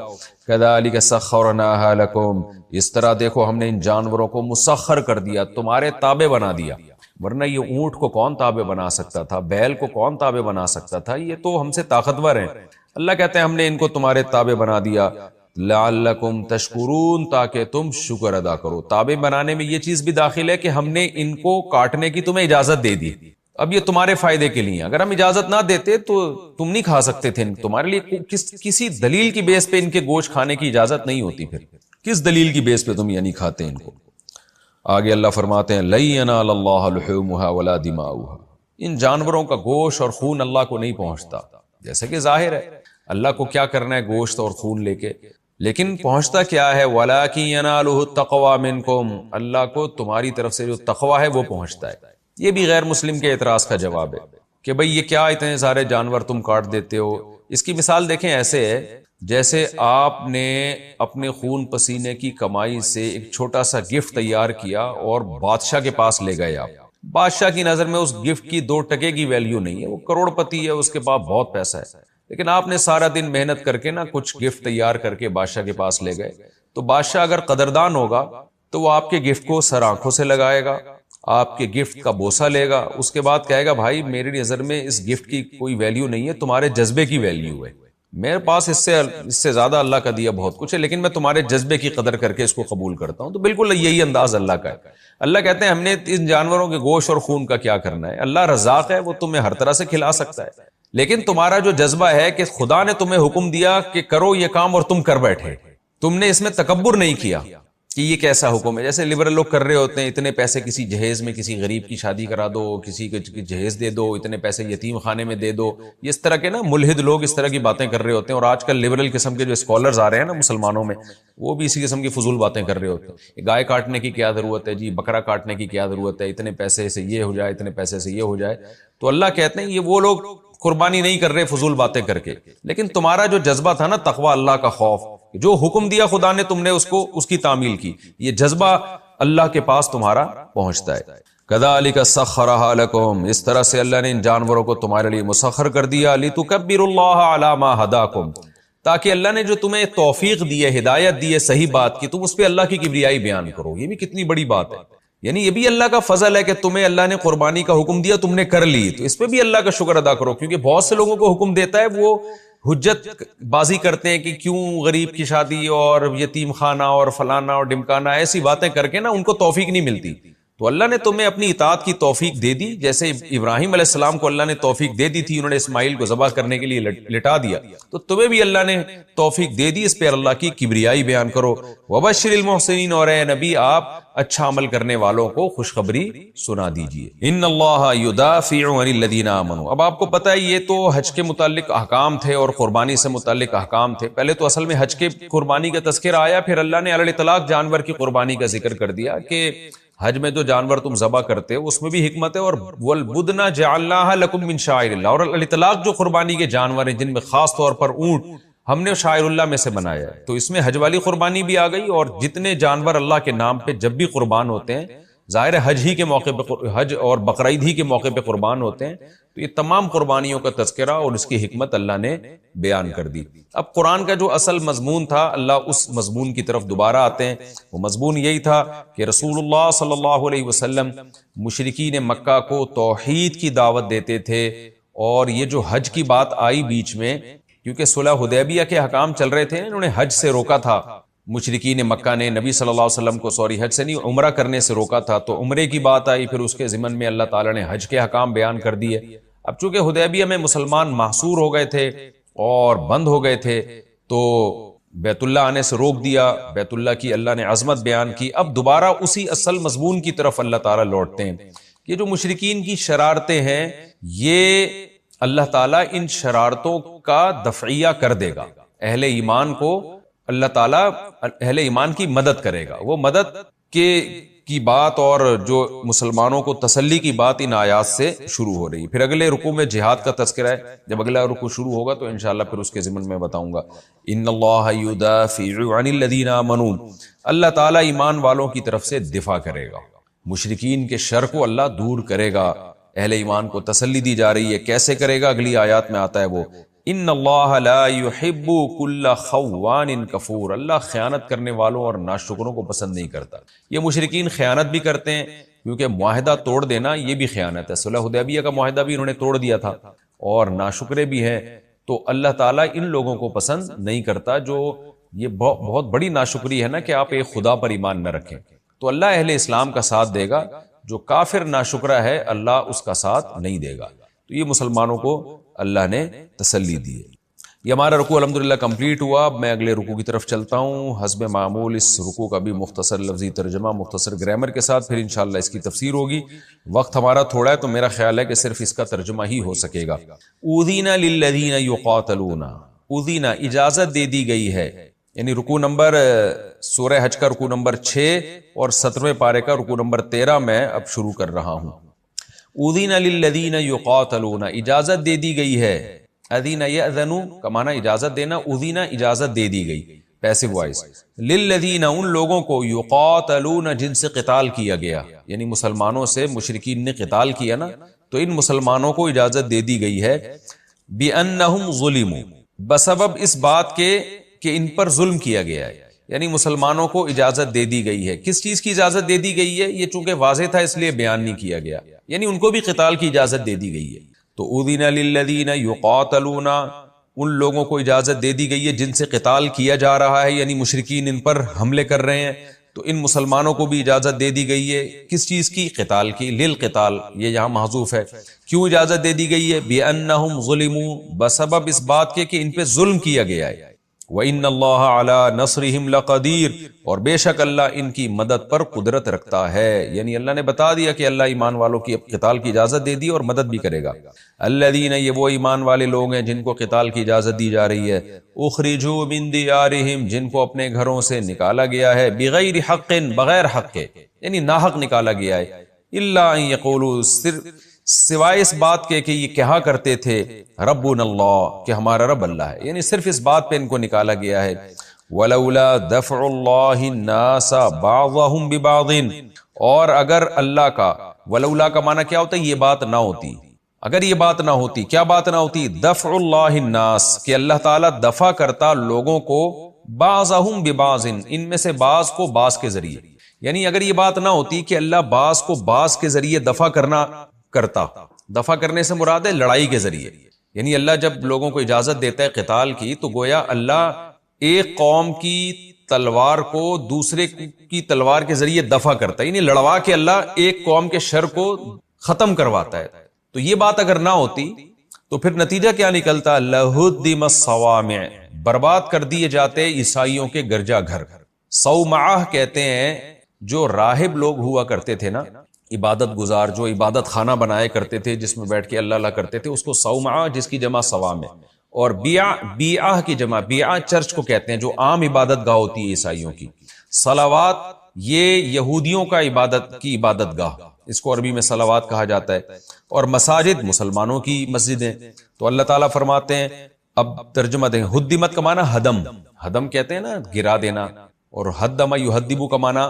کذالک سخرناها لکم، اس طرح دیکھو ہم نے ان جانوروں کو مسخر کر دیا، تمہارے تابع بنا دیا. ورنہ یہ اونٹ کو کون تابع بنا سکتا تھا، بیل کو کون تابع بنا سکتا تھا، یہ تو ہم سے طاقتور ہیں. اللہ کہتے ہیں ہم نے ان کو تمہارے تابع بنا دیا. لعلکم تشکرون، تاکہ تم شکر ادا کرو. تابع بنانے میں یہ چیز بھی داخل ہے کہ ہم نے ان کو کاٹنے کی تمہیں اجازت دے دی، اب یہ تمہارے فائدے کے لیے. اگر ہم اجازت نہ دیتے تو تم نہیں کھا سکتے تھے، تمہارے لیے کسی دلیل کی بیس پہ ان کے گوشت کھانے کی اجازت نہیں ہوتی. پھر کس دلیل کی بیس پہ تم یعنی کھاتے ہیں ان کو؟ آگے اللہ فرماتے ہیں لَن يَنَالَ اللَّهَ لُحُومُهَا وَلَا دِمَاؤُهَا، ان جانوروں کا گوشت اور خون اللہ کو نہیں پہنچتا، جیسے کہ ظاہر ہے اللہ کو کیا کرنا ہے گوشت اور خون لے کے، لیکن پہنچتا کیا ہے؟ وَلَٰكِن يَنَالُهُ التَّقْوَىٰ مِنكُمْ، اللہ کو تمہاری طرف سے جو تقویٰ ہے وہ پہنچتا ہے۔ یہ بھی غیر مسلم کے اعتراض کا جواب ہے کہ بھئی یہ کیا اتنے سارے جانور تم کاٹ دیتے ہو؟ اس کی مثال دیکھیں ایسے ہے جیسے آپ نے اپنے خون پسینے کی کمائی سے ایک چھوٹا سا گفٹ تیار کیا اور بادشاہ کے پاس لے گئے آپ۔ بادشاہ کی نظر میں اس گفٹ کی 2 ٹکے کی ویلیو نہیں ہے، وہ کروڑ پتی ہے، اس کے پاس بہت پیسہ ہے، لیکن آپ نے سارا دن محنت کر کے کچھ گفٹ تیار کر کے بادشاہ کے پاس لے گئے، تو بادشاہ اگر قدردان ہوگا تو وہ آپ کے گفٹ کو سر آنکھوں سے لگائے گا، آپ کے گفٹ کا بوسہ لے گا، اس کے بعد کہے گا بھائی میری نظر میں اس گفٹ کی کوئی ویلیو نہیں ہے، تمہارے جذبے کی ویلیو ہے، میرے پاس اس سے زیادہ اللہ کا دیا بہت کچھ ہے، لیکن میں تمہارے جذبے کی قدر کر کے اس کو قبول کرتا ہوں۔ تو بالکل یہی انداز اللہ کا ہے۔ اللہ کہتے ہیں ہم نے ان جانوروں کے گوشت اور خون کا کیا کرنا ہے؟ اللہ رزاق ہے، وہ تمہیں ہر طرح سے کھلا سکتا ہے، لیکن تمہارا جو جذبہ ہے کہ خدا نے تمہیں حکم دیا کہ کرو یہ کام اور تم کر بیٹھے، تم نے اس میں تکبر نہیں کیا کہ یہ کیسا حکم ہے۔ جیسے لبرل لوگ کر رہے ہوتے ہیں، اتنے پیسے کسی جہیز میں کسی غریب کی شادی کرا دو، کسی کو جہیز دے دو، اتنے پیسے یتیم خانے میں دے دو، اس طرح کے ملحد لوگ اس طرح کی باتیں کر رہے ہوتے ہیں۔ اور آج کل لبرل قسم کے جو اسکالرز آ رہے ہیں مسلمانوں میں، وہ بھی اسی قسم کی فضول باتیں کر رہے ہوتے ہیں۔ گائے کاٹنے کی کیا ضرورت ہے جی، بکرا کاٹنے کی کیا ضرورت ہے، اتنے پیسے سے یہ ہو جائے، اتنے پیسے سے یہ ہو جائے۔ تو اللہ کہتے ہیں یہ وہ لوگ قربانی نہیں کر رہے فضول باتیں کر کے، لیکن تمہارا جو جذبہ تھا تقوی، اللہ کا خوف، جو حکم دیا خدا نے تم نے اس کی تعمیل کی، یہ جذبہ اللہ کے پاس تمہارا پہنچتا ہے۔ کذالک سخرھا لکم، اس طرح سے اللہ نے ان جانوروں کو تمہارے لیے مسخر کر دیا، لتکبروا اللہ علی ما ھداکم، تاکہ اللہ نے جو تمہیں توفیق دی ہے، ہدایت دی ہے صحیح بات کی، تم اس پہ اللہ کی کبریائی بیان کرو۔ یہ بھی کتنی بڑی بات ہے، یعنی یہ بھی اللہ کا فضل ہے کہ تمہیں اللہ نے قربانی کا حکم دیا، تم نے کر لی، تو اس پہ بھی اللہ کا شکر ادا کرو، کیونکہ بہت سے لوگوں کو حکم دیتا ہے وہ حجت بازی کرتے ہیں کہ کیوں غریب کی شادی اور یتیم خانہ اور فلانا اور ڈمکانا، ایسی باتیں کر کے ان کو توفیق نہیں ملتی۔ تو اللہ نے تمہیں اپنی اطاعت کی توفیق دے دی، جیسے ابراہیم علیہ السلام کو اللہ نے توفیق دے دی تھی، انہوں نے اسماعیل کو ذبح کرنے کے لیے لٹا دیا، تو تمہیں بھی اللہ نے توفیق دے دی، اس پہ اللہ کی کبریائی بیان کرو۔ وبشر المحسنین، اور اے نبی آپ اچھا عمل کرنے والوں کو خوشخبری سنا دیجئے۔ ان اللہ یدافع عن الذین آمنوا، اب آپ کو پتہ ہے یہ تو حج کے متعلق احکام تھے اور قربانی سے متعلق احکام تھے۔ پہلے تو اصل میں حج کے قربانی کا تذکرہ آیا، پھر اللہ نے علی الاطلاق جانور کی قربانی کا ذکر کر دیا کہ حج میں جو جانور تم ذبح کرتے ہو اس میں بھی حکمت ہے، اور والبدن جعلناها لکم من شعائر اللہ، اور علی الاطلاق جو قربانی کے جانور ہیں جن میں خاص طور پر اونٹ ہم نے شاعر اللہ میں سے بنایا ہے، تو اس میں حج والی قربانی بھی آ گئی، اور جتنے جانور اللہ کے نام پہ جب بھی قربان ہوتے ہیں، ظاہر حج ہی کے موقع پہ، حج اور بقرعید ہی کے موقع پہ قربان ہوتے ہیں، تو یہ تمام قربانیوں کا تذکرہ اور اس کی حکمت اللہ نے بیان کر دی۔ اب قرآن کا جو اصل مضمون تھا، اللہ اس مضمون کی طرف دوبارہ آتے ہیں۔ وہ مضمون یہی تھا کہ رسول اللہ صلی اللہ علیہ وسلم مشرکین مکہ کو توحید کی دعوت دیتے تھے، اور یہ جو حج کی بات آئی بیچ میں، کیونکہ صلح حدیبیہ کے حکام چل رہے تھے، انہوں نے حج سے روکا تھا، مشرکین مکہ نے نبی صلی اللہ علیہ وسلم کو حج سے نہیں عمرہ کرنے سے روکا تھا، تو عمرے کی بات آئی، پھر اس کے ضمن میں اللہ تعالیٰ نے حج کے حکام بیان کر دیے۔ اب چونکہ حدیبیہ میں مسلمان محصور ہو گئے تھے اور بند ہو گئے تھے، تو بیت اللہ آنے سے روک دیا، بیت اللہ کی اللہ نے عظمت بیان کی۔ اب دوبارہ اسی اصل مضمون کی طرف اللہ تعالیٰ لوٹتے ہیں کہ جو مشرکین کی شرارتیں ہیں، یہ اللہ تعالیٰ ان شرارتوں کا دفعیہ کر دے گا، اہل ایمان کو اللہ تعالیٰ اہل ایمان کی مدد کرے گا۔ وہ مدد کی بات اور جو مسلمانوں کو تسلی کی بات ان آیات سے شروع ہو رہی ہے۔ پھر اگلے رکوع میں جہاد کا تذکرہ ہے، جب اگلا رکوع شروع ہوگا تو انشاءاللہ پھر اس کے ضمن میں بتاؤں گا۔ ان اللہ یدافع عن الذین آمنوا، اللہ تعالیٰ ایمان والوں کی طرف سے دفاع کرے گا، مشرکین کے شر کو اللہ دور کرے گا، اہل ایمان کو تسلی دی جا رہی ہے۔ کیسے کرے گا؟ اگلی آیات میں آتا ہے وہ، ان اللہ لا يحب كل خوان کفور، اللہ خیانت کرنے والوں اور ناشکروں کو پسند نہیں کرتا۔ یہ مشرکین خیانت بھی کرتے ہیں، کیونکہ معاہدہ توڑ دینا یہ بھی خیانت ہے، صلح حدیبیہ کا معاہدہ بھی انہوں نے توڑ دیا تھا، اور ناشکرے بھی ہیں، تو اللہ تعالیٰ ان لوگوں کو پسند نہیں کرتا، جو یہ بہت بڑی ناشکری ہے نا کہ آپ ایک خدا پر ایمان نہ رکھیں۔ تو اللہ اہل اسلام کا ساتھ دے گا، جو کافر ناشکرہ ہے اللہ اس کا ساتھ نہیں دے گا۔ تو یہ مسلمانوں کو اللہ نے تسلی دی ہے۔ یہ ہمارا رکوع الحمدللہ کمپلیٹ ہوا. اب میں اگلے رکوع کی طرف چلتا ہوں. حسب معمول اس رکوع کا بھی مختصر لفظی ترجمہ مختصر گرامر کے ساتھ پھر انشاءاللہ اس کی تفسیر ہوگی. وقت ہمارا تھوڑا ہے تو میرا خیال ہے کہ صرف اس کا ترجمہ ہی ہو سکے گا. اذین للذین یقاتلون، اذین اجازت دے دی گئی ہے، یعنی رکوع نمبر سورہ حج کا رکوع نمبر 6 اور 17ویں پارے کا رکوع نمبر 13 میں اب شروع کر رہا ہوں. اذین للذین یقاتلون، اجازت دے دی گئی ہے. اذین یأذن کا معنی اجازت دینا، اذین اجازت دے دی گئی پیسو وائس. للذین ان لوگوں کو یقاتلون جن سے قتال کیا گیا، یعنی مسلمانوں سے مشرکین نے قتال کیا نا، تو ان مسلمانوں کو اجازت دے دی گئی ہے. بأنہم ظلموا، بسبب اس بات کے کہ ان پر ظلم کیا گیا ہے، یعنی مسلمانوں کو اجازت دے دی گئی ہے. کس چیز کی اجازت دے دی گئی ہے؟ یہ چونکہ واضح تھا اس لیے بیان نہیں کیا گیا، یعنی ان کو بھی قتال کی اجازت دے دی گئی ہے. تو اذن للذین یقاتلون، ان لوگوں کو اجازت دے دی گئی ہے جن سے قتال کیا جا رہا ہے، یعنی مشرکین ان پر حملے کر رہے ہیں، تو ان مسلمانوں کو بھی اجازت دے دی گئی ہے. کس چیز کی؟ قتال کی. للقتال یہ یہاں محذوف ہے. کیوں اجازت دے دی گئی ہے؟ بأنہم ظلموا، بسبب اس بات کے کہ ان پہ ظلم کیا گیا ہے. وَإِنَّ اللَّهَ عَلَى نَصْرِهِمْ لَقَدِيرٌ، اور بے شک اللہ ان کی مدد پر قدرت رکھتا ہے. یعنی اللہ نے بتا دیا کہ اللہ ایمان والوں کی قتال کی اجازت دے دی اور مدد بھی کرے گا. الذین، یہ وہ ایمان والے لوگ ہیں جن کو قتال کی اجازت دی جا رہی ہے. اخرجوا من دیارہم، جن کو اپنے گھروں سے نکالا گیا ہے. بغیر حق، بغیر حق کے، یعنی ناحق نکالا گیا ہے. الا ان یقولوا، سوائے اس بات کے کہ یہ کہا کرتے تھے ربنا اللہ، کہ ہمارا رب اللہ ہے، یعنی صرف اس بات پہ ان کو نکالا گیا ہے. ولولا دفع اللہ الناس بعضهم ببعض، اور اگر اللہ کا، ولولا کا معنی کیا ہوتا ہے؟ یہ بات نہ ہوتی، اگر یہ بات نہ ہوتی. کیا بات نہ ہوتی؟ دفع اللہ الناس، کہ اللہ تعالیٰ دفع کرتا لوگوں کو، بعضهم ببعض، ان میں سے بعض کو بعض کے ذریعے. یعنی اگر یہ بات نہ ہوتی کہ اللہ بعض کو بعض کے ذریعے دفع کرتا، دفع کرنے سے مراد ہے لڑائی کے ذریعے. یعنی اللہ جب لوگوں کو اجازت دیتا ہے قتال کی، تو گویا اللہ ایک قوم کی تلوار کو دوسرے کی تلوار کے ذریعے دفع کرتا ہے، یعنی لڑوا کے اللہ ایک قوم کے شر کو ختم کرواتا ہے. تو یہ بات اگر نہ ہوتی تو پھر نتیجہ کیا نکلتا؟ لہدم الصوامع، برباد کر دیے جاتے عیسائیوں کے گرجا گھر. صومعہ کہتے ہیں جو راہب لوگ ہوا کرتے تھے نا، عبادت گزار، جو عبادت خانہ بنائے کرتے تھے جس میں بیٹھ کے اللہ کرتے تھے، اس کو صومعہ، جس کی جمع صوامع. اور بیعہ کی جمع، بیعہ چرچ کو کہتے ہیں جو عام عبادت گاہ ہوتی ہے عیسائیوں کی. صلوات یہ یہودیوں کا عبادت گاہ، اس کو عربی میں صلوات کہا جاتا ہے. اور مساجد مسلمانوں کی مسجدیں. تو اللہ تعالیٰ فرماتے ہیں، اب ترجمہ دیں، ہدمت کا معنی ہدم، ہدم کہتے ہیں نا گرا دینا، اور ہدم یہدب کا معنی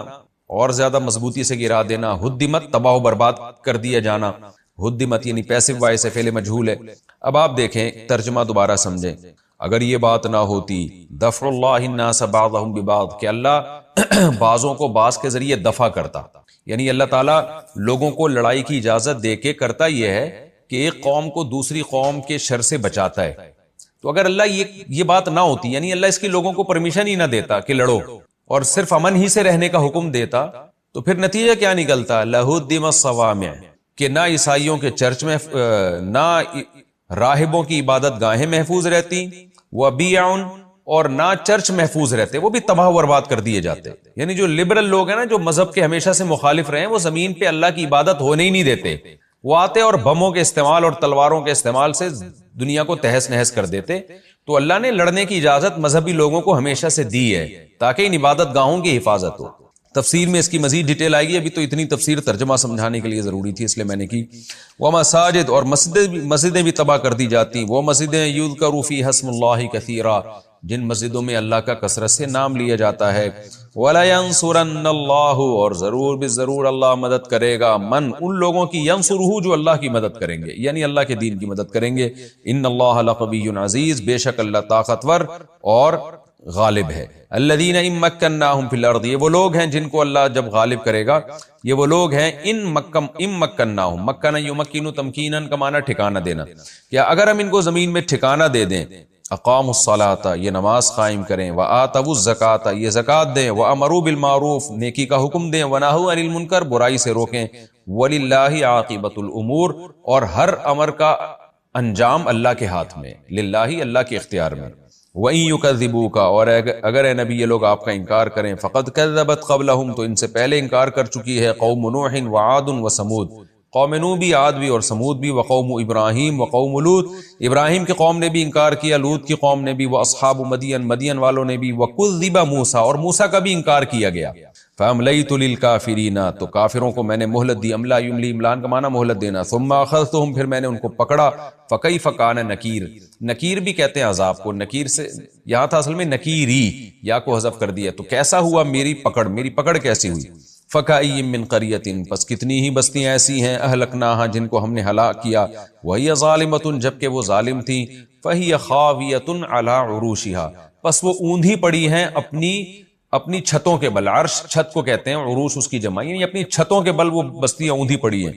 اور زیادہ مضبوطی سے گرا دینا. ہدمت تباہ و برباد کر دیا جانا، ہدمت یعنی پیسو وائس ہے، فعل مجہول ہے. اب آپ دیکھیں ترجمہ دوبارہ سمجھیں. اگر یہ بات نہ ہوتی، دفع اللہ الناس بعضهم ببعض، کہ اللہ بعضوں کو بعض کے ذریعے دفع کرتا، یعنی اللہ تعالیٰ لوگوں کو لڑائی کی اجازت دے کے کرتا یہ ہے کہ ایک قوم کو دوسری قوم کے شر سے بچاتا ہے. تو اگر اللہ یہ بات نہ ہوتی، یعنی اللہ اس کی لوگوں کو پرمیشن ہی نہ دیتا کہ لڑو اور صرف امن ہی سے رہنے کا حکم دیتا، تو پھر نتیجہ کیا نکلتا؟ لہدم الصوامع، کہ نہ عیسائیوں کے چرچ میں، نہ راہبوں کی عبادت گاہیں محفوظ رہتی، وبیع، اور نہ چرچ محفوظ رہتے، وہ بھی تباہ و برباد کر دیے جاتے. یعنی جو لبرل لوگ ہیں نا، جو مذہب کے ہمیشہ سے مخالف رہے ہیں، وہ زمین پہ اللہ کی عبادت ہونے ہی نہیں دیتے. وہ آتے اور بموں کے استعمال اور تلواروں کے استعمال سے دنیا کو تہس نہس کر دیتے. تو اللہ نے لڑنے کی اجازت مذہبی لوگوں کو ہمیشہ سے دی ہے تاکہ ان عبادت گاہوں کی حفاظت ہو. تفسیر میں اس کی مزید ڈیٹیل آئے گی، ابھی تو اتنی تفسیر ترجمہ سمجھانے کے لیے ضروری تھی اس لیے میں نے کی. وہ مساجد، اور مسجدیں بھی تباہ کر دی جاتی. وہ مسجدیں یذکر فیہا اسم اللہ کثیرا، جن مسجدوں میں اللہ کا کثرت سے نام لیا جاتا ہے. وَلَيَنْصُرَنَّ اللَّهُ، اور ضرور بھی ضرور اللہ مدد کرے گا، من، ان لوگوں کی، ینصرہ، جو اللہ کی مدد کریں گے، یعنی اللہ کے دین کی مدد کریں گے. ان اللہ لقوی عزیز، بے شک اللہ طاقتور اور غالب ہے. الذین ان مکناہم فی الارض، یہ وہ لوگ ہیں جن کو اللہ جب غالب کرے گا. یہ وہ لوگ ہیں ان مکناہم، مکن یمکن تمکینا کا معنی ٹھکانہ دینا، کیا اگر ہم ان کو زمین میں ٹھکانہ دے دیں. اقاموا الصلاۃ، یہ نماز قائم کریں. وآتوا الزکاۃ، یہ زکوٰۃ دیں. وامروا بالمعروف، نیکی کا حکم دیں. ونہوا عن المنکر، برائی سے روکیں. وللہ عاقبۃ الامور، اور ہر امر کا انجام اللہ کے ہاتھ میں، للہ اللہ کے اختیار میں۔ وَإِن يُكَذِّبُوكَ، اور اگر اے نبی یہ لوگ آپ کا انکار کریں، فَقَدْ كَذَّبَتْ قَبْلَهُمْ، تو ان سے پہلے انکار کر چکی ہے قوم نوح وعاد وثمود، قوم نوح بھی، عاد بھی اور سمود بھی، وقوم ابراہیم وقوم لوط، ابراہیم کی قوم نے بھی انکار کیا، لوط کی قوم نے بھی، واصحاب مدین، مدین والوں نے بھی، وَكُذِّبَ موسیٰ، اور موسیٰ کا بھی انکار کیا گیا۔ فَأَمْلَيْتُ لِلْكَافِرِينَ، تو کافروں کو میں نے مہلت دی، املا یملی، املان کا معنی مہلت دینا، ثم اخذتهم، پھر میں نے ان کو پکڑا، فکیف کان نکیر، نکیر بھی کہتے ہیں عذاب کو، نکیر سے یہاں تھا اصل میں نکیری، یا کو حذف کر دیا، تو کیسا ہوا میری پکڑ، میری پکڑ کیسی ہوئی؟ فَكَأَيٍّ مِّن قَرْيَةٍ، پس کتنی ہی بستیاں ایسی ہیں، اہلکناہا، جن کو ہم نے ہلاک کیا، وَهِيَ ظَالِمَةٌ، جبکہ وہ ظالم تھیں، فَهِيَ خَاوِيَةٌ عَلَىٰ عُرُوشِهَا، پس وہ اوندھی پڑی ہیں اپنی چھتوں کے بل، عرش چھت کو کہتے ہیں، عروش اس کی جمع، یعنی اپنی چھتوں کے بل وہ بستیاں اوندھی پڑی ہیں،